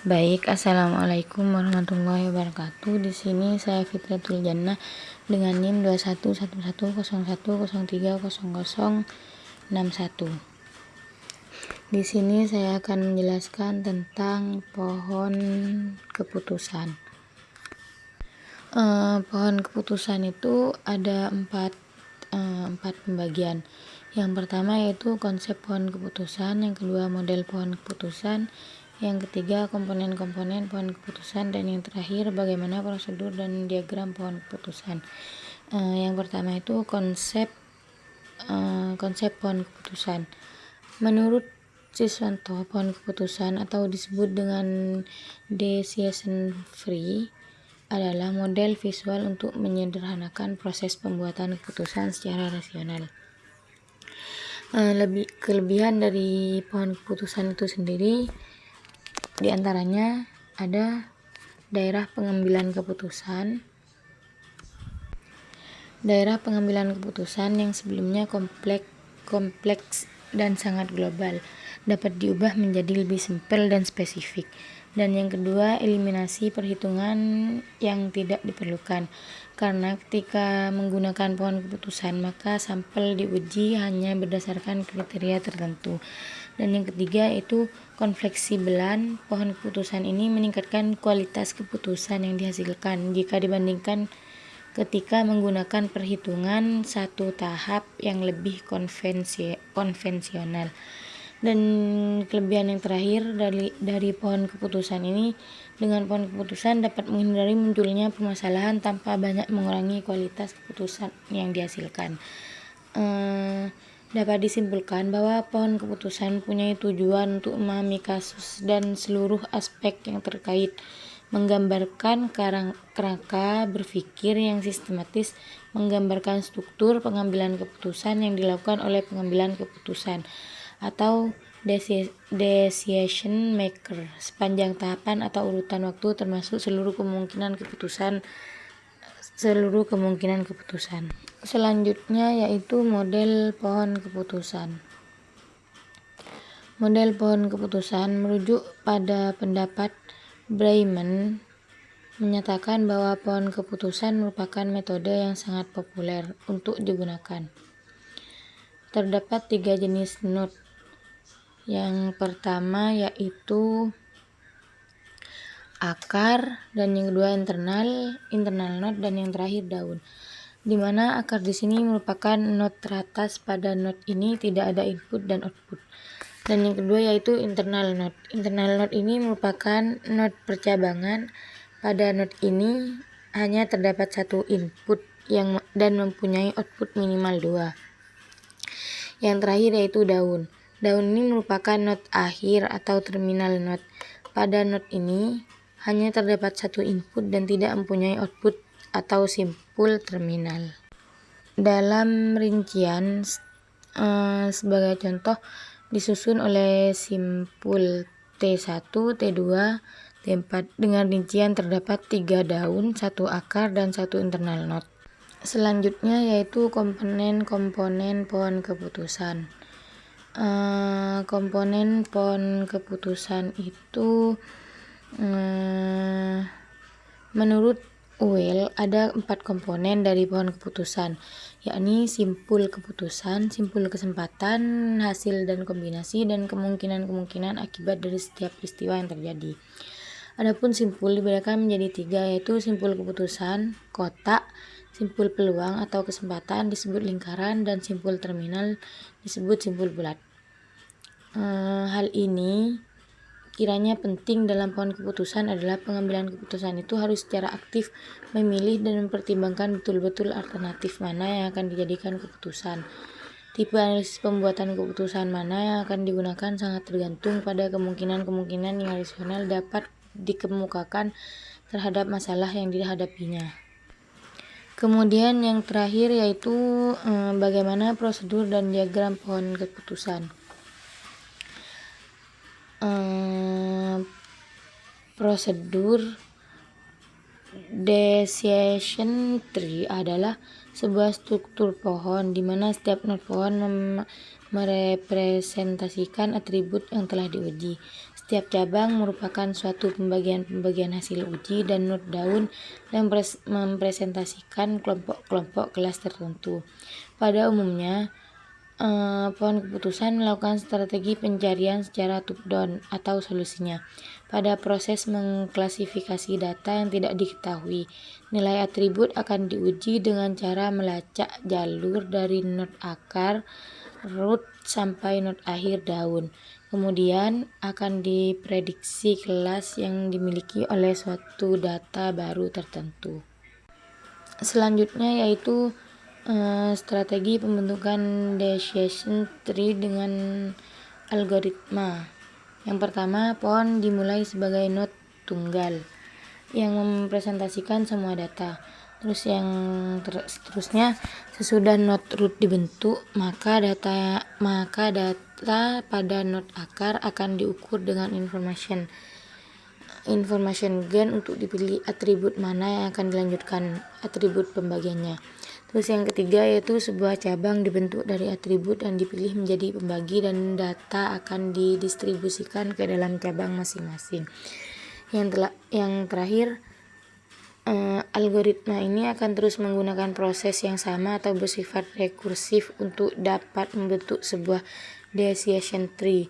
Baik, assalamualaikum warahmatullahi wabarakatuh. Di sini saya Fitratul Jannah dengan NIM 211101030061. Di sini saya akan menjelaskan tentang pohon keputusan. Pohon keputusan itu ada empat pembagian. Yang pertama yaitu konsep pohon keputusan, yang kedua model pohon keputusan, yang ketiga komponen-komponen pohon keputusan, dan yang terakhir bagaimana prosedur dan diagram pohon keputusan. Yang pertama itu konsep pohon keputusan. Menurut Siswanto, pohon keputusan atau disebut dengan decision tree adalah model visual untuk menyederhanakan proses pembuatan keputusan secara rasional. Kelebihan dari pohon keputusan itu sendiri diantaranya ada daerah pengambilan keputusan. Daerah pengambilan keputusan yang sebelumnya kompleks dan sangat global dapat diubah menjadi lebih simpel dan spesifik. Dan yang kedua, eliminasi perhitungan yang tidak diperlukan, karena ketika menggunakan pohon keputusan maka sampel diuji hanya berdasarkan kriteria tertentu. Dan yang ketiga itu konfleksibelan pohon keputusan ini meningkatkan kualitas keputusan yang dihasilkan jika dibandingkan ketika menggunakan perhitungan satu tahap yang lebih konvensional. Dan kelebihan yang terakhir dari pohon keputusan ini, dengan pohon keputusan dapat menghindari munculnya permasalahan tanpa banyak mengurangi kualitas keputusan yang dihasilkan. Dapat disimpulkan bahwa pohon keputusan punya tujuan untuk memahami kasus dan seluruh aspek yang terkait, menggambarkan kerangka berpikir yang sistematis, menggambarkan struktur pengambilan keputusan yang dilakukan oleh pengambilan keputusan atau decision maker sepanjang tahapan atau urutan waktu, termasuk seluruh kemungkinan keputusan. Selanjutnya yaitu model pohon keputusan. Model pohon keputusan merujuk pada pendapat Breiman, menyatakan bahwa pohon keputusan merupakan metode yang sangat populer untuk digunakan. Terdapat 3 jenis node. Yang pertama yaitu akar, dan yang kedua internal node, dan yang terakhir daun. Di mana akar di sini merupakan node teratas. Pada node ini tidak ada input dan output. Dan yang kedua yaitu internal node. Internal node ini merupakan node percabangan. Pada node ini hanya terdapat satu input dan mempunyai output minimal 2. Yang terakhir yaitu daun. Daun ini merupakan node akhir atau terminal node. Pada node ini hanya terdapat satu input dan tidak mempunyai output atau simpul terminal. Dalam rincian, sebagai contoh, disusun oleh simpul T1, T2, T4. Dengan rincian terdapat 3 daun, 1 akar, dan 1 internal node. Selanjutnya yaitu komponen-komponen pohon keputusan. Komponen pohon keputusan itu menurut Uel ada 4 komponen dari pohon keputusan, yakni simpul keputusan, simpul kesempatan, hasil dan kombinasi, dan kemungkinan-kemungkinan akibat dari setiap peristiwa yang terjadi. Adapun simpul dibedakan menjadi 3, yaitu simpul keputusan, kotak, simpul peluang atau kesempatan disebut lingkaran, dan simpul terminal disebut simpul bulat. Hal ini kiranya penting dalam pohon keputusan adalah pengambilan keputusan itu harus secara aktif memilih dan mempertimbangkan betul-betul alternatif mana yang akan dijadikan keputusan. Tipe analisis pembuatan keputusan mana yang akan digunakan sangat tergantung pada kemungkinan-kemungkinan yang rasional dapat dikemukakan terhadap masalah yang dihadapinya. Kemudian yang terakhir yaitu bagaimana prosedur dan diagram pohon keputusan. Prosedur decision tree adalah sebuah struktur pohon di mana setiap node pohon merepresentasikan atribut yang telah diuji. Setiap cabang merupakan suatu pembagian hasil uji dan not daun yang mempresentasikan kelompok-kelompok kelas tertentu. Pada umumnya, pohon keputusan melakukan strategi pencarian secara top-down atau solusinya. Pada proses mengklasifikasi data yang tidak diketahui, nilai atribut akan diuji dengan cara melacak jalur dari not akar, root, sampai not akhir daun. Kemudian akan diprediksi kelas yang dimiliki oleh suatu data baru tertentu. Selanjutnya yaitu strategi pembentukan decision tree dengan algoritma. Yang pertama, pohon dimulai sebagai node tunggal yang mempresentasikan semua data. Terus yang seterusnya, sesudah node root dibentuk, maka data pada node akar akan diukur dengan information gain untuk dipilih atribut mana yang akan dilanjutkan atribut pembagiannya. Terus yang ketiga yaitu sebuah cabang dibentuk dari atribut dan dipilih menjadi pembagi dan data akan didistribusikan ke dalam cabang masing-masing. Yang terakhir, algoritma ini akan terus menggunakan proses yang sama atau bersifat rekursif untuk dapat membentuk sebuah decision tree.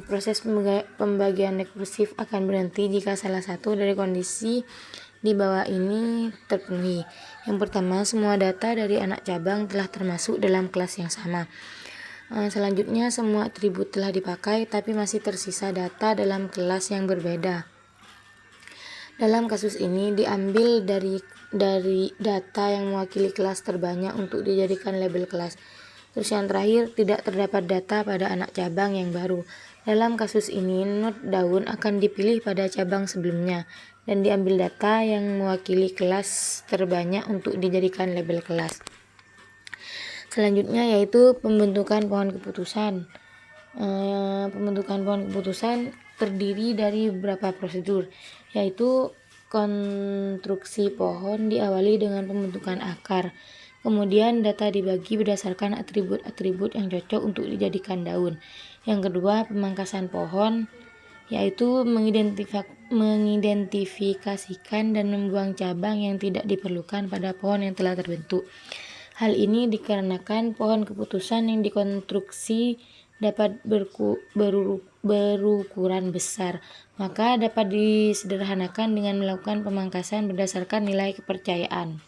Proses pembagian rekursif akan berhenti jika salah satu dari kondisi di bawah ini terpenuhi. Yang pertama, semua data dari anak cabang telah termasuk dalam kelas yang sama. Selanjutnya, semua atribut telah dipakai tapi masih tersisa data dalam kelas yang berbeda. Dalam kasus ini diambil dari data yang mewakili kelas terbanyak untuk dijadikan label kelas. Terus yang terakhir, tidak terdapat data pada anak cabang yang baru. Dalam kasus ini, not daun akan dipilih pada cabang sebelumnya dan diambil data yang mewakili kelas terbanyak untuk dijadikan label kelas. Selanjutnya yaitu pembentukan pohon keputusan. Pembentukan pohon keputusan terdiri dari beberapa prosedur, yaitu konstruksi pohon diawali dengan pembentukan akar. Kemudian data dibagi berdasarkan atribut-atribut yang cocok untuk dijadikan daun. Yang kedua, pemangkasan pohon, yaitu mengidentifikasikan dan membuang cabang yang tidak diperlukan pada pohon yang telah terbentuk. Hal ini dikarenakan pohon keputusan yang dikonstruksi dapat berukuran besar, maka dapat disederhanakan dengan melakukan pemangkasan berdasarkan nilai kepercayaan.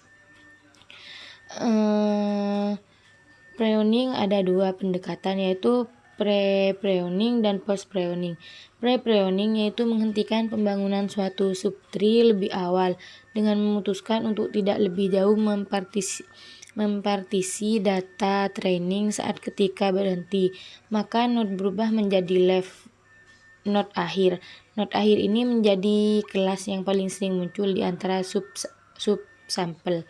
Pruning ada dua pendekatan, yaitu pre-pruning dan post-pruning. Pre-pruning yaitu menghentikan pembangunan suatu subtree lebih awal dengan memutuskan untuk tidak lebih jauh mempartisi data training saat ketika berhenti, maka node berubah menjadi left node akhir. Node akhir ini menjadi kelas yang paling sering muncul di antara sub-sampel.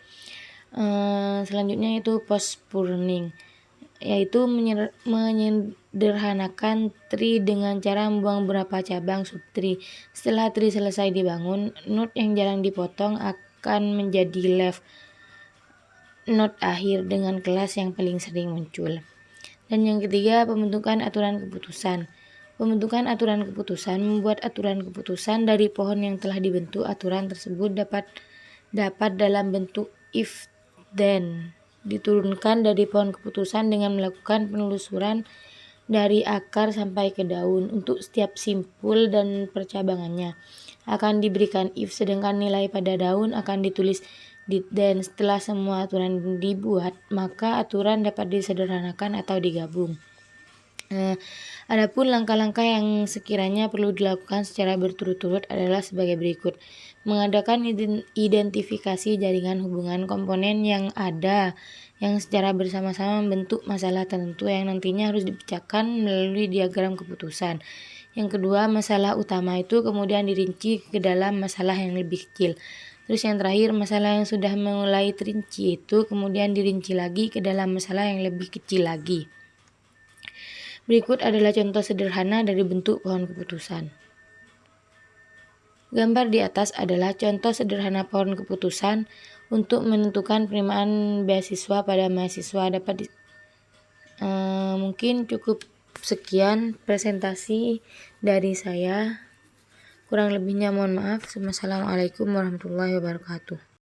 Selanjutnya itu post-pruning, yaitu menyederhanakan tree dengan cara membuang beberapa cabang subtree. Setelah tree selesai dibangun, node yang jarang dipotong akan menjadi left node akhir dengan kelas yang paling sering muncul. Dan yang ketiga, pembentukan aturan keputusan. Pembentukan aturan keputusan membuat aturan keputusan dari pohon yang telah dibentuk. Aturan tersebut dapat dalam bentuk if then diturunkan dari pohon keputusan dengan melakukan penelusuran dari akar sampai ke daun. Untuk setiap simpul dan percabangannya akan diberikan if, sedangkan nilai pada daun akan ditulis did then. Setelah semua aturan dibuat, maka aturan dapat disederhanakan atau digabung. Adapun langkah-langkah yang sekiranya perlu dilakukan secara berturut-turut adalah sebagai berikut. Mengadakan identifikasi jaringan hubungan komponen yang ada yang secara bersama-sama membentuk masalah tertentu yang nantinya harus dipecahkan melalui diagram keputusan. Yang kedua, masalah utama itu kemudian dirinci ke dalam masalah yang lebih kecil. Terus yang terakhir, masalah yang sudah mulai terinci itu kemudian dirinci lagi ke dalam masalah yang lebih kecil lagi. Berikut adalah contoh sederhana dari bentuk pohon keputusan. Gambar di atas adalah contoh sederhana pohon keputusan untuk menentukan penerimaan beasiswa pada mahasiswa. Mungkin cukup sekian presentasi dari saya. Kurang lebihnya mohon maaf. Wassalamualaikum warahmatullahi wabarakatuh.